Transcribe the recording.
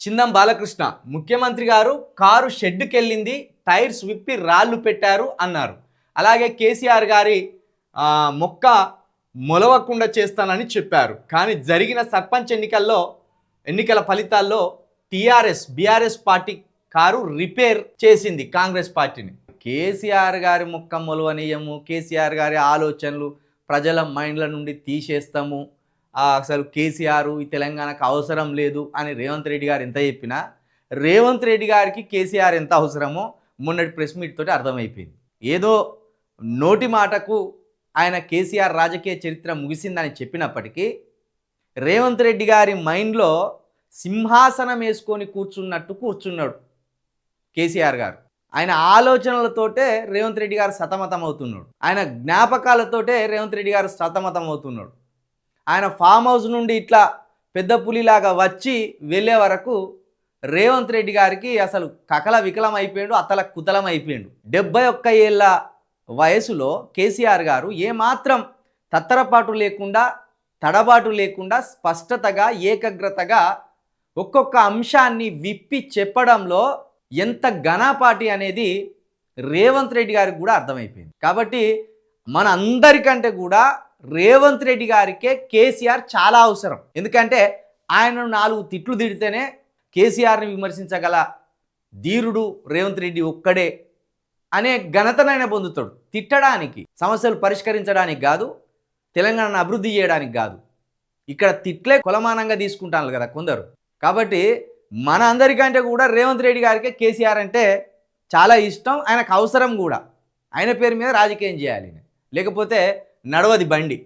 చిందం బాలకృష్ణ ముఖ్యమంత్రి గారు car షెడ్డుకెళ్ళింది, tyres విప్పి రాళ్ళు పెట్టారు అన్నారు. అలాగే కేసీఆర్ గారి మొక్క మొలవకుండా చేస్తానని చెప్పారు. కానీ జరిగిన సర్పంచ్ ఎన్నికల ఫలితాల్లో బీఆర్ఎస్ పార్టీ కారు రిపేర్ చేసింది కాంగ్రెస్ పార్టీని. కేసీఆర్ గారి మొక్క మొలవనీయము, కేసీఆర్ గారి ఆలోచనలు ప్రజల మైండ్ల నుండి తీసేస్తాము, అసలు కేసీఆర్ ఈ తెలంగాణకు అవసరం లేదు అని రేవంత్ రెడ్డి గారు ఎంత చెప్పినా రేవంత్ రెడ్డి గారికి కేసీఆర్ ఎంత అవసరమో మొన్నటి ప్రెస్ మీట్ తోటి అర్థమైపోయింది. ఏదో నోటి మాటకు ఆయన కేసీఆర్ రాజకీయ చరిత్ర ముగిసిందని చెప్పినప్పటికీ రేవంత్ రెడ్డి గారి మైండ్లో సింహాసనం వేసుకొని కూర్చున్నాడు కేసీఆర్ గారు. ఆయన ఆలోచనలతోటే రేవంత్ రెడ్డి గారు సతమతం అవుతున్నాడు, ఆయన జ్ఞాపకాలతోటే రేవంత్ రెడ్డి గారు సతమతం అవుతున్నాడు. ఆయన ఫామ్ హౌస్ నుండి ఇట్లా పెద్ద పులిలాగా వచ్చి వెళ్ళే వరకు రేవంత్ రెడ్డి గారికి అసలు కకల వికలం అయిపోయాడు, అతల కుతలం అయిపోయాడు. 71 ఏళ్ళ వయసులో కేసీఆర్ గారు ఏమాత్రం తత్తరపాటు లేకుండా, తడబాటు లేకుండా స్పష్టతగా, ఏకాగ్రతగా ఒక్కొక్క అంశాన్ని విప్పి చెప్పడంలో ఎంత ఘనపాటి అనేది రేవంత్ రెడ్డి గారికి కూడా అర్థమైపోయింది. కాబట్టి మన అందరికంటే కూడా రేవంత్ రెడ్డి గారికే కేసీఆర్ చాలా అవసరం. ఎందుకంటే ఆయన 4 తిట్లు తిడితేనే కేసీఆర్ని విమర్శించగల ధీరుడు రేవంత్ రెడ్డి ఒక్కడే అనే ఘనతనైనా పొందుతాడు. తిట్టడానికి, సమస్యలు పరిష్కరించడానికి కాదు, తెలంగాణను అభివృద్ధి చేయడానికి కాదు. ఇక్కడ తిట్లే కొలమానంగా తీసుకుంటాను కదా కొందరు. కాబట్టి మన అందరికంటే కూడా రేవంత్ రెడ్డి గారికే కేసీఆర్ అంటే చాలా ఇష్టం, ఆయనకు అవసరం కూడా. ఆయన పేరు మీద రాజకీయం చేయాలి, లేకపోతే నడవది బండి.